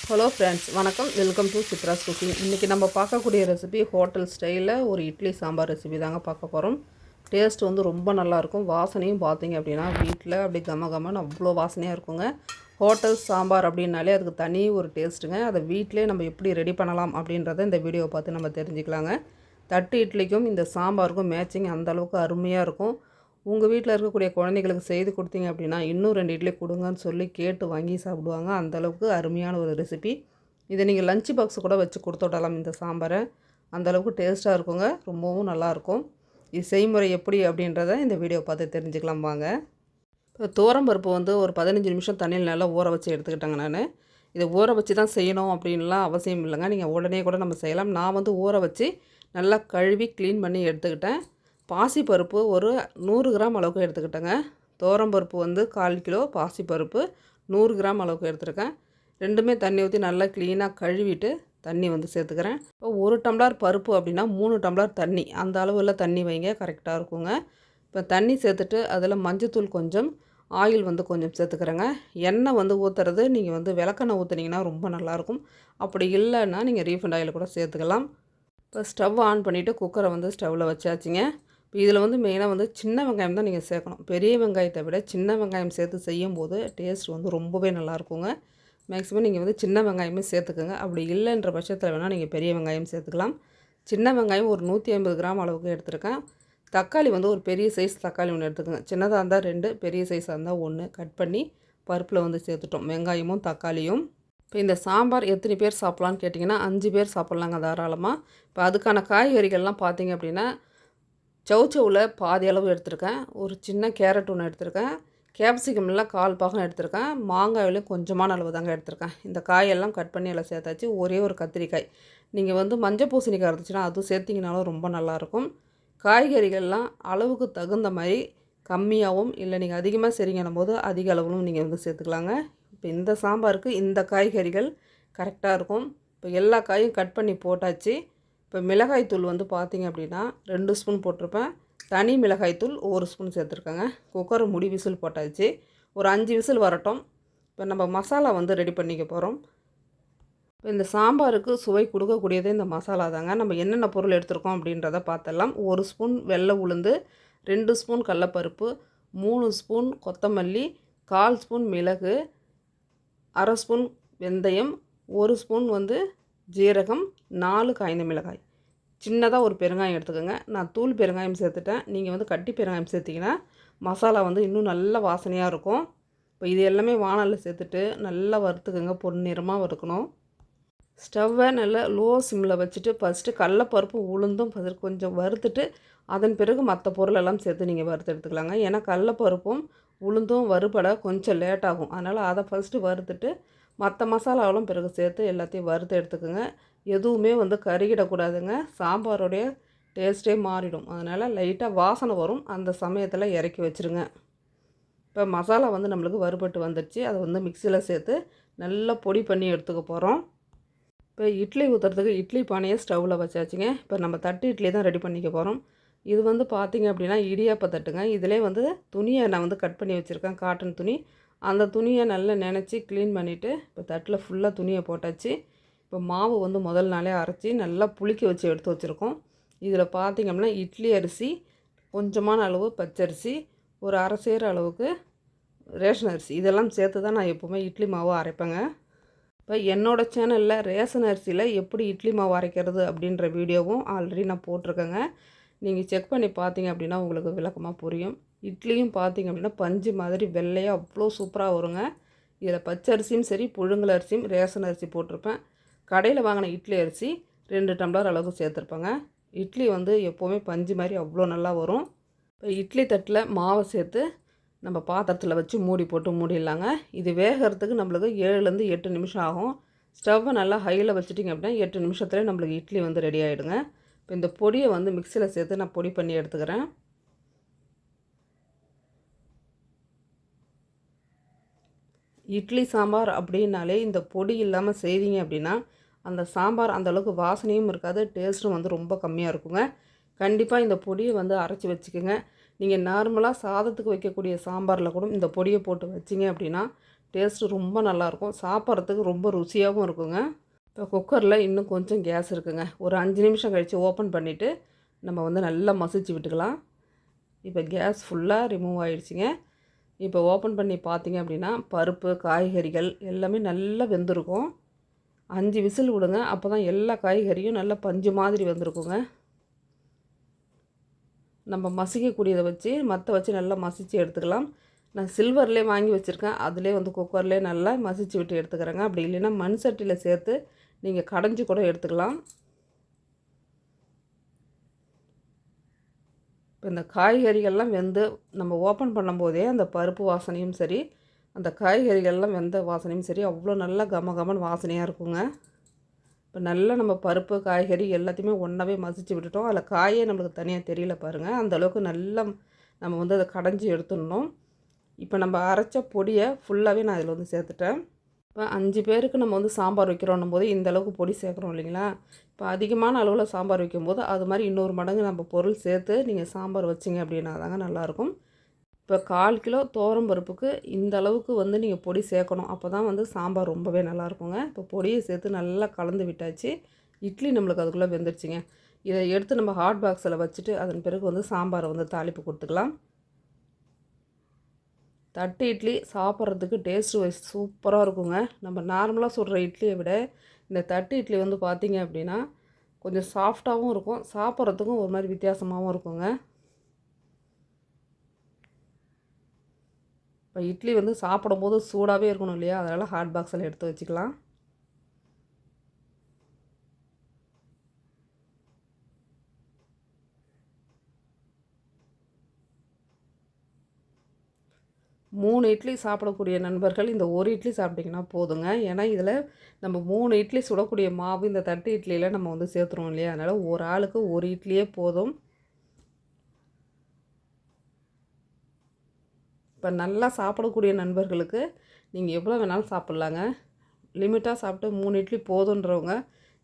Hello friends, வணக்கம். Welcome to Chitra's cooking. இன்றைக்கி நம்ம பார்க்கக்கூடிய ரெசிபி ஹோட்டல் ஸ்டைலில் ஒரு இட்லி சாம்பார் ரெசிபி தாங்க பார்க்க போகிறோம். டேஸ்ட் வந்து ரொம்ப நல்லாயிருக்கும். வாசனையும் பார்த்தீங்க அப்படின்னா வீட்டில் அப்படி கமன்னு அவ்வளோ வாசனையாக இருக்குங்க. ஹோட்டல் சாம்பார் அப்படின்னாலே அதுக்கு தனி ஒரு டேஸ்ட்டுங்க. அதை வீட்டிலே நம்ம எப்படி ரெடி பண்ணலாம் அப்படின்றத இந்த வீடியோவை பார்த்து நம்ம தெரிஞ்சுக்கலாங்க. தட்டு இட்லிக்கும் இந்த சாம்பாருக்கும் மேட்சிங் அந்தளவுக்கு அருமையாக இருக்கும். உங்கள் வீட்டில் இருக்கக்கூடிய குழந்தைகளுக்கு செய்து கொடுத்தீங்க அப்படின்னா இன்னும் 2 இட்லி கொடுங்கன்னு சொல்லி கேட்டு வாங்கி சாப்பிடுவாங்க. அந்தளவுக்கு அருமையான ஒரு ரெசிபி. இதை நீங்கள் லஞ்ச் பாக்ஸ் கூட வச்சு கொடுத்து விடலாம். இந்த சாம்பாரை அந்தளவுக்கு டேஸ்ட்டாக இருக்குங்க. ரொம்பவும் நல்லாயிருக்கும். இது செய்முறை எப்படி அப்படின்றத இந்த வீடியோ பார்த்து தெரிஞ்சுக்கலாம் வாங்க. இப்போ துவரம்பருப்பு வந்து ஒரு 15 நிமிஷம் தண்ணியில் நல்லா ஊற வச்சு எடுத்துக்கிட்டேங்க. நான் இதை ஊற வச்சு தான் செய்யணும் அப்படின்லாம் அவசியம் இல்லைங்க. நீங்கள் உடனே கூட நம்ம செய்யலாம். நான் வந்து ஊற வச்சு நல்லா கழுவி க்ளீன் பண்ணி எடுத்துக்கிட்டேன். பாசிப்பருப்பு ஒரு 100 கிராம் அளவுக்கு எடுத்துக்கிட்டேங்க. துவரம்பருப்பு வந்து 1/4 கிலோ, பாசிப்பருப்பு 100 கிராம் அளவுக்கு எடுத்துருக்கேன். ரெண்டுமே தண்ணி ஊற்றி நல்லா க்ளீனாக கழுவிட்டு தண்ணி வந்து சேர்த்துக்கிறேன். இப்போ 1 டம்ளர் பருப்பு அப்படின்னா 3 டம்ளர் தண்ணி, அந்த அளவில் தண்ணி வைங்க, கரெக்டாக இருக்குங்க. இப்போ தண்ணி சேர்த்துட்டு அதில் மஞ்சத்தூள் கொஞ்சம், ஆயில் வந்து கொஞ்சம் சேர்த்துக்கிறேங்க. எண்ணெய் வந்து ஊற்றுறது நீங்கள் வந்து விளக்கெண்ணெய் ஊற்றுனீங்கன்னா ரொம்ப நல்லாயிருக்கும். அப்படி இல்லைன்னா நீங்கள் ரீஃபண்ட் ஆயில் கூட சேர்த்துக்கலாம். இப்போ ஸ்டவ் ஆன் பண்ணிவிட்டு குக்கரை வந்து ஸ்டவ்வில் வச்சாச்சுங்க. இப்போ இதில் வந்து மெயினாக வந்து சின்ன வெங்காயம் தான் நீங்கள் சேர்க்கணும். பெரிய வெங்காயத்தை விட சின்ன வெங்காயம் சேர்த்து செய்யும்போது டேஸ்ட் வந்து ரொம்பவே நல்லாயிருக்குங்க. மேக்ஸிமம் நீங்கள் வந்து சின்ன வெங்காயமே சேர்த்துக்குங்க. அப்படி இல்லைன்ற பட்சத்தில் வேணால் நீங்கள் பெரிய வெங்காயம் சேர்த்துக்கலாம். சின்ன வெங்காயம் ஒரு 150 கிராம் அளவுக்கு எடுத்துருக்கேன். தக்காளி வந்து ஒரு பெரிய சைஸ் தக்காளி ஒன்று எடுத்துக்கோங்க. சின்னதாக இருந்தால் 2, பெரிய சைஸாக இருந்தால் 1 கட் பண்ணி பருப்பில் வந்து சேர்த்துட்டோம், வெங்காயமும் தக்காளியும். இப்போ இந்த சாம்பார் எத்தனை பேர் சாப்பிட்லான்னு கேட்டிங்கன்னா 5 பேர் சாப்பிட்லாங்க தாராளமாக. இப்போ அதுக்கான காய்கறிகள்லாம் பார்த்தீங்க அப்படின்னா சவுச்சவில் பாதி அளவு எடுத்திருக்கேன். ஒரு சின்ன கேரட் ஒன்று எடுத்திருக்கேன். கேப்சிகம்லாம் 1/4 பாகம் எடுத்திருக்கேன். மாங்காயிலையும் கொஞ்சமான அளவு தாங்க எடுத்திருக்கேன். இந்த காயெல்லாம் கட் பண்ணி எல்லாம் சேர்த்தாச்சு. ஒரே ஒரு கத்திரிக்காய். நீங்கள் வந்து மஞ்சள் பூசணிக்காய் இருந்துச்சுன்னா அதுவும் சேர்த்திங்கனாலும் ரொம்ப நல்லாயிருக்கும். காய்கறிகள்லாம் அளவுக்கு தகுந்த மாதிரி கம்மியாகவும் இல்லை நீங்கள் அதிகமாக செய்கிறீங்கன்னும் போது அதிக அளவும் நீங்கள் வந்து சேர்த்துக்கலாங்க. இப்போ இந்த சாம்பாருக்கு இந்த காய்கறிகள் கரெக்டாக இருக்கும். இப்போ எல்லா காயும் கட் பண்ணி போட்டாச்சு. இப்போ மிளகாய்த்தூள் வந்து பார்த்திங்க அப்படின்னா 2 ஸ்பூன் போட்டிருப்பேன். தனி மிளகாய்த்தூள் 1 ஸ்பூன் சேர்த்துருக்கேங்க. குக்கரை மூடி விசில் போட்டாச்சு. ஒரு 5 விசில் வரட்டும். இப்போ நம்ம மசாலா வந்து ரெடி பண்ணிக்க போகிறோம். இப்போ இந்த சாம்பாருக்கு சுவை கொடுக்கக்கூடியதே இந்த மசாலா தாங்க. நம்ம என்னென்ன பொருள் எடுத்துருக்கோம் அப்படின்றத பார்த்துடலாம். 1 ஸ்பூன் வெள்ளை உளுந்து, 2 ஸ்பூன் கடலப்பருப்பு, 3 ஸ்பூன் கொத்தமல்லி, 1/4 ஸ்பூன் மிளகு, 1/2 ஸ்பூன் வெந்தயம், 1 ஸ்பூன் வந்து ஜீரகம், 4 காய்ந்த மிளகாய், சின்னதாக ஒரு பெருங்காயம் எடுத்துக்கோங்க. நான் தூள் பெருங்காயம் சேர்த்துட்டேன். நீங்கள் வந்து கட்டி பெருங்காயம் சேர்த்திங்கன்னா மசாலா வந்து இன்னும் நல்ல வாசனையாக இருக்கும். இப்போ இது எல்லாமே வானலில் சேர்த்துட்டு நல்லா வறுத்துக்கோங்க. பொன்னிறமாக வறுக்கணும். ஸ்டவ்வை நல்லா லோ சிம்மில் வச்சுட்டு ஃபஸ்ட்டு கடலப்பருப்பு உளுந்தும் ஃபஸ்ட்டு கொஞ்சம் வறுத்துட்டு அதன் பிறகு மற்ற பொருளெல்லாம் சேர்த்து நீங்கள் வறுத்து எடுத்துக்கலாங்க. ஏன்னா கடலப்பருப்பும் உளுந்தும் வறுபட கொஞ்சம் லேட் ஆகும். அதனால் அதை ஃபஸ்ட்டு வறுத்துட்டு மற்ற மசாலாவெல்லாம் பிறகு சேர்த்து எல்லாத்தையும் வறுத்து எடுத்துக்கோங்க. எதுவுமே வந்து கருகிடக்கூடாதுங்க. சாம்பாரோடைய டேஸ்ட்டே மாறிடும். அதனால் லைட்டாக வாசனை வரும். அந்த சமயத்தில் இறக்கி வச்சுருங்க. இப்போ மசாலா வந்து நம்மளுக்கு வறுபட்டு வந்துடுச்சு. அதை வந்து மிக்சியில் சேர்த்து நல்லா பொடி பண்ணி எடுத்துக்க போகிறோம். இப்போ இட்லி ஊற்றுறதுக்கு இட்லி பானையை ஸ்டவ்வில் வச்சாச்சுங்க. இப்போ நம்ம தட்டு இட்லி தான் ரெடி பண்ணிக்க போகிறோம். இது வந்து பார்த்திங்க அப்படின்னா இடியாப்ப தட்டுங்க. இதிலே வந்து துணியை நான் வந்து கட் பண்ணி வச்சுருக்கேன், காட்டன் துணி. அந்த துணியை நல்லா நினச்சி க்ளீன் பண்ணிவிட்டு இப்போ தட்டில் ஃபுல்லாக துணியை போட்டாச்சு. இப்போ மாவு வந்து முதல் நாளே அரைச்சி நல்லா புளிக்க வச்சு எடுத்து வச்சுருக்கோம். இதில் பார்த்திங்கன்னா இட்லி அரிசி, கொஞ்சமான அளவு பச்சரிசி, ஒரு அரை சேர் அளவுக்கு ரேஷன் அரிசி, இதெல்லாம் சேர்த்து தான் நான் எப்போவுமே இட்லி மாவு அரைப்பேங்க. இப்போ என்னோடய சேனலில் ரேஷன் அரிசியில் எப்படி இட்லி மாவு அரைக்கிறது அப்படின்ற வீடியோவும் ஆல்ரெடி நான் போட்டிருக்கேங்க. நீங்கள் செக் பண்ணி பார்த்தீங்க அப்படின்னா உங்களுக்கு விளக்கமாக புரியும். இட்லியும் பார்த்திங்க அப்படின்னா பஞ்சு மாதிரி வெள்ளையாக அவ்வளோ சூப்பராக வருங்க. இதில் பச்சரிசியும் சரி, புழுங்கல் அரிசியும் ரேஷன் அரிசி போட்டிருப்பேன். கடையில் வாங்கின இட்லி அரிசி 2 டம்ளர் அளவுக்கு சேர்த்துருப்பேங்க. இட்லி வந்து எப்போவுமே பஞ்சு மாதிரி அவ்வளோ நல்லா வரும். இப்போ இட்லி தட்டில் மாவை சேர்த்து நம்ம பாத்திரத்தில் வச்சு மூடி போட்டு மூடிடலாங்க. இது வேகிறதுக்கு நம்மளுக்கு 7லேருந்து 8 நிமிஷம் ஆகும். ஸ்டவ்வை நல்லா ஹையில் வச்சுட்டிங்க அப்படின்னா 8 நிமிஷத்துலேயே நம்மளுக்கு இட்லி வந்து ரெடி ஆகிடுங்க. இப்போ இந்த பொடியை வந்து மிக்சியில் சேர்த்து நான் பொடி பண்ணி எடுத்துக்கிறேன். இட்லி சாம்பார் அப்படின்னாலே இந்த பொடி இல்லாமல் செய்வீங்க அப்படின்னா அந்த சாம்பார் அந்தளவுக்கு வாசனையும் இருக்காது, டேஸ்ட்டும் வந்து ரொம்ப கம்மியாக இருக்குங்க. கண்டிப்பாக இந்த பொடியை வந்து அரைச்சி வச்சுக்கோங்க. நீங்கள் நார்மலாக சாதத்துக்கு வைக்கக்கூடிய சாம்பாரில் கூட இந்த பொடியை போட்டு வச்சிங்க அப்படின்னா டேஸ்ட்டு ரொம்ப நல்லாயிருக்கும், சாப்பிட்றதுக்கு ரொம்ப ருசியாகவும் இருக்குங்க. இப்போ குக்கரில் இன்னும் கொஞ்சம் கேஸ் இருக்குங்க. ஒரு 5 நிமிஷம் கழித்து ஓப்பன் பண்ணிவிட்டு நம்ம வந்து நல்லா மசிச்சு விட்டுக்கலாம். இப்போ கேஸ் ஃபுல்லாக ரிமூவ் ஆகிடுச்சிங்க. இப்போ ஓப்பன் பண்ணி பார்த்தீங்க அப்படின்னா பருப்பு, காய்கறிகள் எல்லாமே நல்லா வெந்திருக்கும். 5 விசில் விடுங்க, அப்போ தான் எல்லா காய்கறியும் நல்லா பஞ்சு மாதிரி வெந்திருக்குங்க. நம்ம மசிக்கக்கூடியதை வச்சு மற்ற வச்சு நல்லா மசித்து எடுத்துக்கலாம். நான் சில்வர்லேயே வாங்கி வச்சுருக்கேன், அதிலே வந்து குக்கர்லேயே நல்லா மசிச்சு விட்டு எடுத்துக்கிறேங்க. அப்படி இல்லைன்னா மண் சட்டியில் சேர்த்து நீங்கள் கடைஞ்சி கூட எடுத்துக்கலாம். இப்போ இந்த காய்கறிகள்லாம் வெந்து நம்ம ஓப்பன் பண்ணும்போதே அந்த பருப்பு வாசனையும் சரி, அந்த காய்கறிகள்லாம் வெந்த வாசனையும் சரி அவ்வளோ நல்லா கமகமன்னு வாசனையாக இருக்குங்க. இப்போ நல்லா நம்ம பருப்பு, காய்கறி எல்லாத்தையுமே ஒன்றாவே மசிச்சு விட்டுட்டோம். அதில் காயே நம்மளுக்கு தனியாக தெரியல பாருங்கள். அந்தளவுக்கு நல்லா நம்ம வந்து அதை கடைஞ்சி எடுத்துடணும். இப்போ நம்ம அரைச்ச பொடியை ஃபுல்லாகவே நான் இதில் வந்து சேர்த்துட்டேன். இப்போ 5 பேருக்கு நம்ம வந்து சாம்பார் வைக்கிறோன்னும் போது இந்த அளவுக்கு பொடி சேர்க்குறோம் இல்லைங்களா? இப்போ அதிகமான அளவில் சாம்பார் வைக்கும்போது அது மாதிரி இன்னொரு மடங்கு நம்ம பொருள் சேர்த்து நீங்கள் சாம்பார் வச்சிங்க அப்படின்னா தாங்க நல்லாயிருக்கும். இப்போ 1/4 கிலோ துவரம் பருப்புக்கு இந்த அளவுக்கு வந்து நீங்கள் பொடி சேர்க்கணும். அப்போ தான் வந்து சாம்பார் ரொம்பவே நல்லாயிருக்குங்க. இப்போ பொடியை சேர்த்து நல்லா கலந்து விட்டாச்சு. இட்லி நம்மளுக்கு அதுக்குள்ளே வெந்துடுச்சிங்க. இதை எடுத்து நம்ம ஹாட் பாக்ஸில் வச்சுட்டு அதன் பிறகு வந்து சாம்பாரை வந்து தாளிப்பு கொடுத்துக்கலாம். தட்டு இட்லி சாப்பிட்றதுக்கு டேஸ்ட்டு வைஸ் சூப்பராக இருக்குங்க. நம்ம நார்மலாக சுடுற இட்லியை விட இந்த தட்டு இட்லி வந்து பார்த்திங்க அப்படின்னா கொஞ்சம் சாஃப்டாகவும் இருக்கும், சாப்பிட்றதுக்கும் ஒரு மாதிரி வித்தியாசமாகவும் இருக்குங்க. இப்போ இட்லி வந்து சாப்பிடும்போது சூடாகவே இருக்கணும் இல்லையா, அதனால் ஹாட் பாக்ஸில் எடுத்து வச்சுக்கலாம். மூணு இட்லி சாப்பிடக்கூடிய நண்பர்கள் இந்த ஒரு இட்லி சாப்பிட்டிங்கன்னா போதுங்க. ஏன்னா இதில் நம்ம 3 இட்லி சுடக்கூடிய மாவு இந்த தட்டு இட்லியில் நம்ம வந்து சேர்த்துருவோம் இல்லையா, அதனால் ஒரு ஆளுக்கு ஒரு இட்லியே போதும். இப்போ நல்லா சாப்பிடக்கூடிய நண்பர்களுக்கு நீங்கள் எவ்வளோ வேணாலும் சாப்பிட்லாங்க. லிமிட்டாக சாப்பிட்டு 3 இட்லி போதுன்றவங்க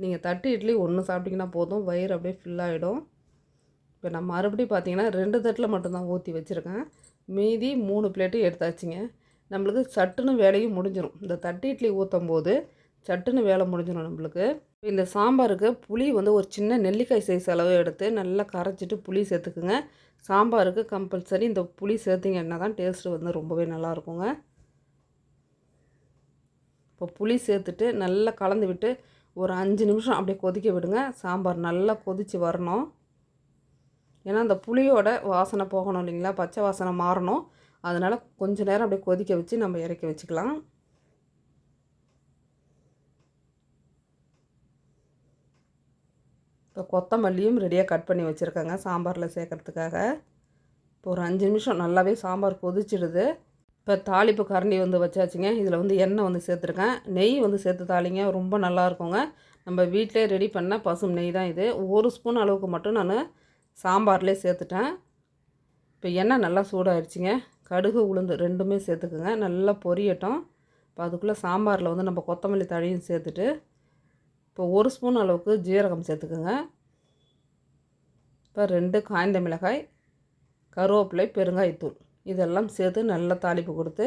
நீங்கள் தட்டு இட்லி 1 சாப்பிட்டிங்கன்னா போதும், வயிறு அப்படியே ஃபில்லாகிடும். இப்போ நான் மறுபடியும் பார்த்தீங்கன்னா 2 தட்டில் மட்டும்தான் ஊற்றி வச்சுருக்கேன். மீதி 3 பிளேட்டு எடுத்தாச்சுங்க. நம்மளுக்கு சட்டுன்னு வேலையும் முடிஞ்சிடும். இந்த தட்டு இட்லி ஊற்றும் போது சட்டுன்னு வேலை முடிஞ்சிடும் நம்மளுக்கு. இந்த சாம்பாருக்கு புளி வந்து ஒரு சின்ன நெல்லிக்காய் சைஸ் அளவு எடுத்து நல்லா கரைச்சிட்டு புளி சேர்த்துக்குங்க. சாம்பாருக்கு கம்பல்சரி இந்த புளி சேர்த்திங்கன்னா தான் டேஸ்ட்டு வந்து ரொம்பவே நல்லாயிருக்குங்க. இப்போ புளி சேர்த்துட்டு நல்லா கலந்து விட்டு ஒரு 5 நிமிஷம் அப்படியே கொதிக்க விடுங்க. சாம்பார் நல்லா கொதித்து வரணும். ஏன்னா அந்த புளியோட வாசனை போகணும் இல்லைங்களா, பச்சை வாசனை மாறணும். அதனால் கொஞ்சம் நேரம் அப்படியே கொதிக்க வச்சு நம்ம இறக்கி வச்சுக்கலாம். இப்போ கொத்தமல்லியும் ரெடியாக கட் பண்ணி வச்சுருக்கேங்க சாம்பாரில் சேர்க்குறதுக்காக. இப்போ ஒரு 5 நிமிஷம் நல்லாவே சாம்பார் கொதிச்சிடுது. இப்போ தாளிப்பு கரண்டி வந்து வச்சாச்சுங்க. இதில் வந்து எண்ணெய் வந்து சேர்த்துருக்கேன். நெய் வந்து சேர்த்து தாளிங்க, ரொம்ப நல்லாயிருக்குங்க. நம்ம வீட்டிலே ரெடி பண்ண பசும் நெய் தான் இது. 1 ஸ்பூன் அளவுக்கு மட்டும் நான் சாம்பார்லேயே சேர்த்துட்டேன். இப்போ எண்ணெய் நல்லா சூடாகிடுச்சிங்க. கடுகு, உளுந்து 2மே சேர்த்துக்குங்க, நல்லா பொரியட்டும். இப்போ அதுக்குள்ளே சாம்பாரில் வந்து நம்ம கொத்தமல்லி தழையும் சேர்த்துட்டு இப்போ 1 ஸ்பூன் அளவுக்கு ஜீரகம் சேர்த்துக்குங்க. இப்போ 2 காய்ந்த மிளகாய், கருவேப்பிலை, பெருங்காயத்தூள் இதெல்லாம் சேர்த்து நல்லா தாளிப்பு கொடுத்து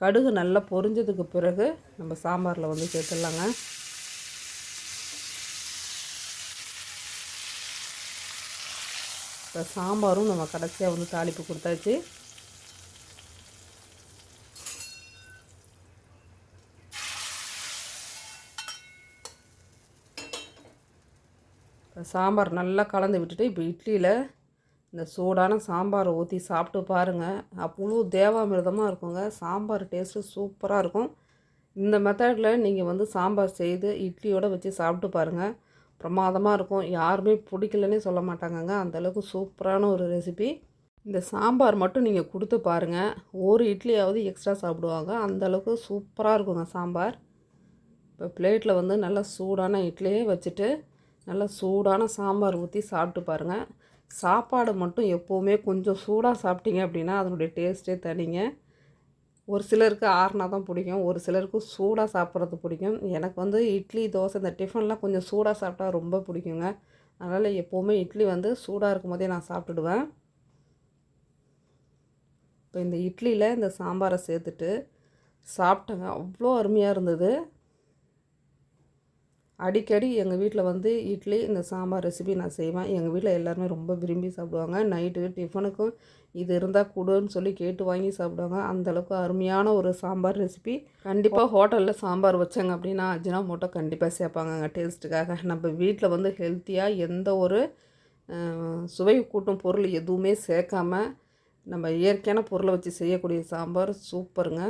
கடுகு நல்லா பொரிஞ்சதுக்கு பிறகு நம்ம சாம்பாரில் வந்து சேர்த்துடலாங்க. இப்போ சாம்பாரும் நம்ம கடைசியாக வந்து தாளிப்பு கொடுத்தாச்சு. இப்போ சாம்பார் நல்லா கலந்து விட்டுட்டு இப்போ இட்லியில் இந்த சூடான சாம்பாரை ஊற்றி சாப்பிட்டு பாருங்கள், அவ்வளோ தேவாமிர்தமாக இருக்குங்க. சாம்பார் டேஸ்ட்டு சூப்பராக இருக்கும். இந்த மெத்தடில் நீங்கள் வந்து சாம்பார் செய்து இட்லியோடு வச்சு சாப்பிட்டு பாருங்கள், பிரமாதமாக இருக்கும். யாருமே பிடிக்கலன்னே சொல்ல மாட்டாங்கங்க, அந்தளவுக்கு சூப்பரான ஒரு ரெசிபி. இந்த சாம்பார் மட்டும் நீங்கள் கொடுத்து பாருங்கள், ஒரு இட்லியாவது எக்ஸ்ட்ரா சாப்பிடுவாங்க, அந்தளவுக்கு சூப்பராக இருக்குங்க சாம்பார். இப்போ பிளேட்டில் வந்து நல்லா சூடான இட்லியே வச்சுட்டு நல்லா சூடான சாம்பார் ஊற்றி சாப்பிட்டு பாருங்கள். சாப்பாடு மட்டும் எப்போவுமே கொஞ்சம் சூடாக சாப்பிட்டீங்க அப்படின்னா அதனுடைய டேஸ்ட்டே தனிங்க. ஒரு சிலருக்கு ஆறுனா தான் பிடிக்கும், ஒரு சிலருக்கு சூடாக சாப்பிட்றது பிடிக்கும். எனக்கு வந்து இட்லி, தோசை இந்த டிஃபன்லாம் கொஞ்சம் சூடாக சாப்பிட்டா ரொம்ப பிடிக்குங்க. அதனால் எப்போவுமே இட்லி வந்து சூடாக இருக்கும் போதே நான் சாப்பிட்டுடுவேன். இப்போ இந்த இட்லியில் இந்த சாம்பாரை சேர்த்துட்டு சாப்பிட்டேங்க. அவ்வளோ அருமையாக இருந்தது. அடிக்கடி எங்கள் வீட்டில் வந்து இட்லி இந்த சாம்பார் ரெசிபி நான் செய்வேன். எங்கள் வீட்டில் எல்லாருமே ரொம்ப விரும்பி சாப்பிடுவாங்க. நைட்டு டிஃபனுக்கும் இது இருந்தால் கொடுன்னு சொல்லி கேட்டு வாங்கி சாப்பிடுவாங்க. அந்தளவுக்கு அருமையான ஒரு சாம்பார் ரெசிபி. கண்டிப்பாக ஹோட்டலில் சாம்பார் வச்சாங்க அப்படின்னா அஜினோமோட்டோ கண்டிப்பாக சேர்ப்பாங்கங்க டேஸ்ட்டுக்காக. நம்ம வீட்டில் வந்து ஹெல்த்தியாக எந்த ஒரு சுவை கூட்டும் பொருள் எதுவுமே சேர்க்காம நம்ம இயற்கையான பொருளை வச்சு செய்யக்கூடிய சாம்பார் சூப்பருங்க.